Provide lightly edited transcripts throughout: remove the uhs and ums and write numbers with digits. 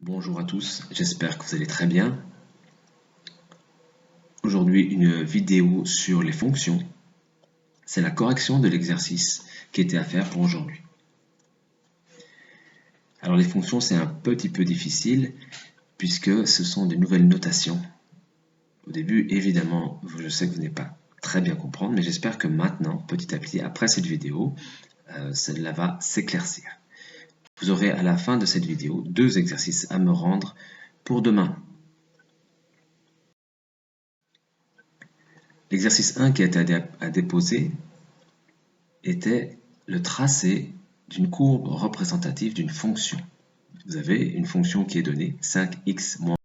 Bonjour à tous, j'espère que vous allez très bien. Aujourd'hui, une vidéo sur les fonctions. C'est la correction de l'exercice qui était à faire pour aujourd'hui. Alors les fonctions, c'est un petit peu difficile puisque ce sont de nouvelles notations. Au début, évidemment, je sais que vous n'allez pas très bien comprendre, mais j'espère que maintenant, petit à petit, après cette vidéo, cela va s'éclaircir. Vous aurez à la fin de cette vidéo 2 exercices à me rendre pour demain. L'exercice 1 qui a été à déposer était le tracé d'une courbe représentative d'une fonction. Vous avez une fonction qui est donnée, 5x moins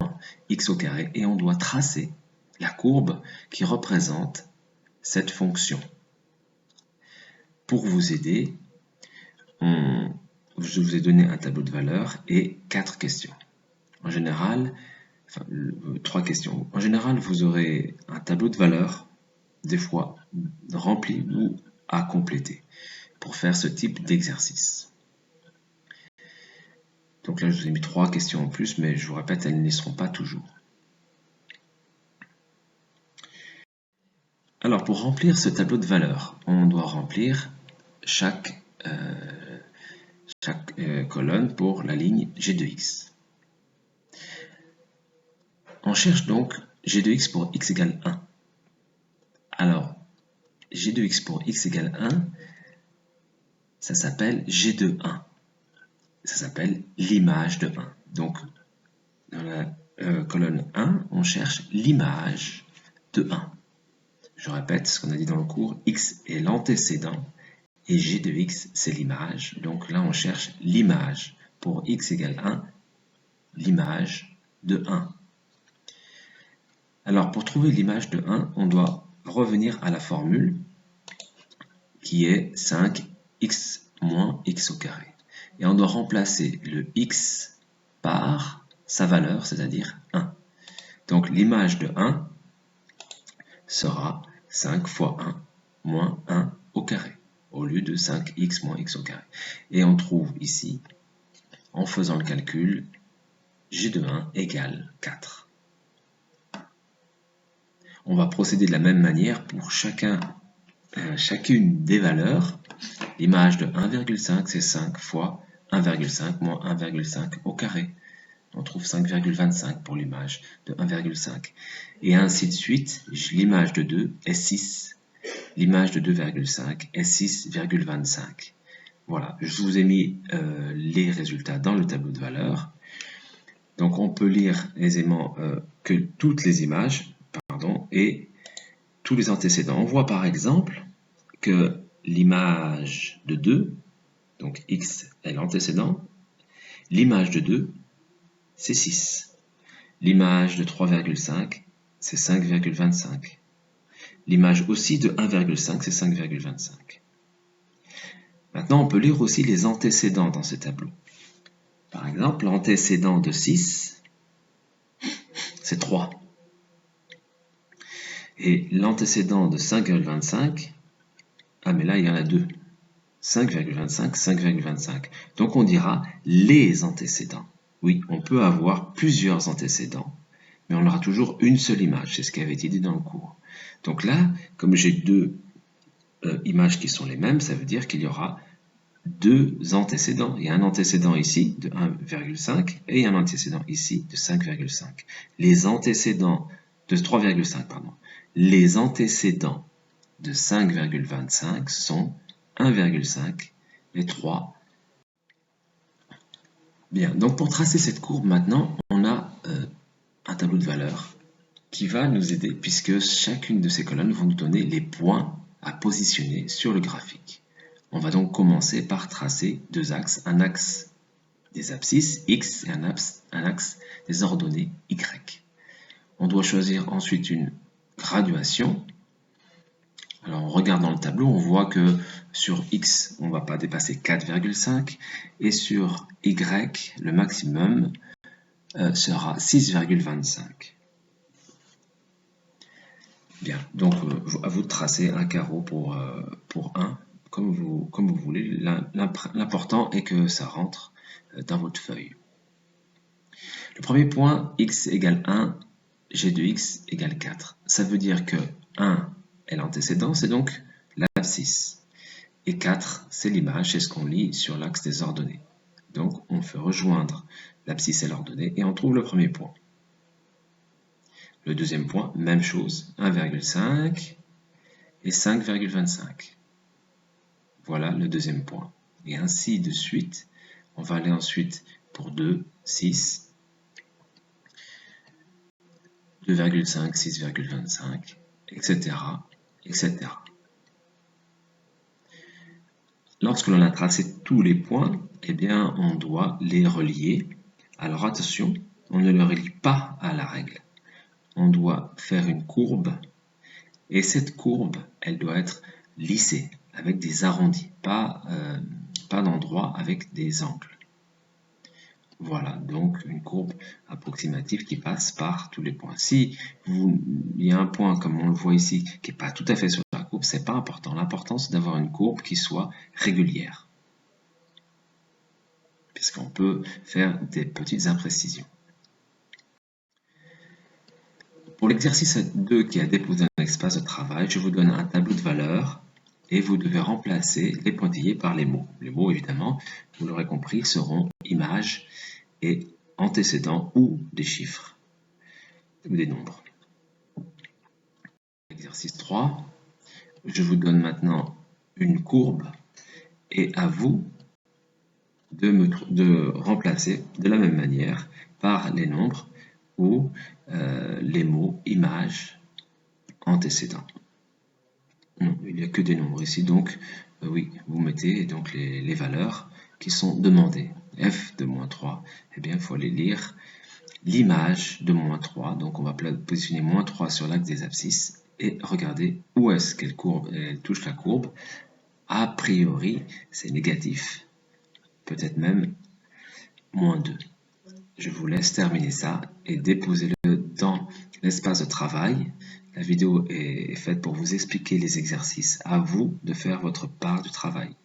x au carré, et on doit tracer la courbe qui représente cette fonction. Pour vous aider, je vous ai donné un tableau de valeurs et 4 questions. En général, 3 questions. En général, vous aurez un tableau de valeurs, des fois rempli ou à compléter, pour faire ce type d'exercice. Donc là, je vous ai mis 3 questions en plus, mais je vous répète, elles n'y seront pas toujours. Alors, pour remplir ce tableau de valeurs, on doit remplir chaque colonne pour la ligne g de x. On cherche donc g de x pour x égale 1. Alors, g de x pour x égale 1, ça s'appelle g de 1. Ça s'appelle l'image de 1. Donc, dans la colonne 1, on cherche l'image de 1. Je répète ce qu'on a dit dans le cours, x est l'antécédent et g de x, c'est l'image. Donc là, on cherche l'image. Pour x égale 1, l'image de 1. Alors, pour trouver l'image de 1, on doit revenir à la formule qui est 5x moins x au carré. Et on doit remplacer le x par sa valeur, c'est-à-dire 1. Donc l'image de 1 sera 5 fois 1 moins 1 au carré, au lieu de 5x moins x au carré. Et on trouve ici, en faisant le calcul, g de 1 égale 4. On va procéder de la même manière pour chacune des valeurs. L'image de 1,5, c'est 5 fois 1,5 moins 1,5 au carré. On trouve 5,25 pour l'image de 1,5. Et ainsi de suite, l'image de 2 est 6. L'image de 2,5 est 6,25. Voilà, je vous ai mis les résultats dans le tableau de valeurs. Donc on peut lire aisément que toutes les images et tous les antécédents. On voit par exemple que l'image de 2, donc x est l'antécédent, l'image de 2, c'est 6. L'image de 3,5, c'est 5,25. L'image aussi de 1,5, c'est 5,25. Maintenant, on peut lire aussi les antécédents dans ce tableau. Par exemple, l'antécédent de 6, c'est 3. Et l'antécédent de 5,25, ah mais là il y en a 2. 5,25, 5,25. Donc on dira les antécédents. Oui, on peut avoir plusieurs antécédents, mais on aura toujours une seule image. C'est ce qui avait été dit dans le cours. Donc là, comme j'ai 2 images qui sont les mêmes, ça veut dire qu'il y aura 2 antécédents. Il y a un antécédent ici de 1,5 et un antécédent ici de 5,5. Les antécédents de 3,5, pardon. Les antécédents de 5,25 sont 1,5 et 3. Bien, donc pour tracer cette courbe maintenant, on a un tableau de valeurs qui va nous aider puisque chacune de ces colonnes vont nous donner les points à positionner sur le graphique. On va donc commencer par tracer 2 axes, un axe des abscisses x et un axe des ordonnées y. On doit choisir ensuite une graduation. Alors on regarde dans le tableau, on voit que sur x, on ne va pas dépasser 4,5 et sur y, le maximum sera 6,25. Bien, donc à vous de tracer un carreau pour 1, comme vous voulez. L'important est que ça rentre dans votre feuille. Le premier point, x égale 1, g de x égale 4. Ça veut dire que 1 est l'antécédent, c'est donc l'abscisse. Et 4, c'est l'image, c'est ce qu'on lit sur l'axe des ordonnées. Donc, on fait rejoindre l'abscisse et l'ordonnée et on trouve le premier point. Le deuxième point, même chose, 1,5 et 5,25. Voilà le deuxième point. Et ainsi de suite. On va aller ensuite pour 2, 6, 2,5, 6,25, etc., etc. Lorsque l'on a tracé tous les points, eh bien, on doit les relier. Alors attention, on ne les relie pas à la règle. On doit faire une courbe, et cette courbe, elle doit être lissée, avec des arrondis, pas d'endroits avec des angles. Voilà, donc une courbe approximative qui passe par tous les points. Si il y a un point, comme on le voit ici, qui n'est pas tout à fait sur la courbe, c'est pas important. L'important, c'est d'avoir une courbe qui soit régulière. Puisqu'on peut faire des petites imprécisions. Pour l'exercice 2 qui a déposé un espace de travail, je vous donne un tableau de valeurs et vous devez remplacer les pointillés par les mots. Les mots, évidemment, vous l'aurez compris, seront images et antécédents ou des chiffres ou des nombres. Exercice 3, je vous donne maintenant une courbe et à vous de remplacer de la même manière par les nombres ou les mots images, antécédents. Non, il n'y a que des nombres ici, donc oui, vous mettez donc les valeurs qui sont demandées. F de moins 3, eh bien, il faut aller lire l'image de moins 3, donc on va positionner moins 3 sur l'axe des abscisses et regarder où est-ce qu'elle touche la courbe. A priori, c'est négatif, peut-être même moins 2. Je vous laisse terminer ça et déposez-le dans l'espace de travail. La vidéo est faite pour vous expliquer les exercices. À vous de faire votre part du travail.